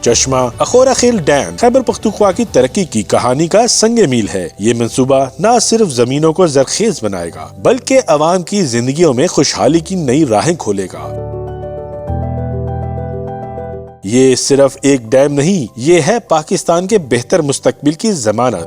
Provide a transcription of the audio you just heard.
चश्मा अखोरा खेल डैम खैबर पख्तूनख्वा की तरक्की की कहानी का संगे मील है। ये मंसूबा न सिर्फ जमीनों को जरखेज बनाएगा बल्कि अवाम की जिंदगियों में खुशहाली की नई राहें खोलेगा। ये सिर्फ एक डैम नहीं, ये है पाकिस्तान के बेहतर मुस्तकबिल की जमानत।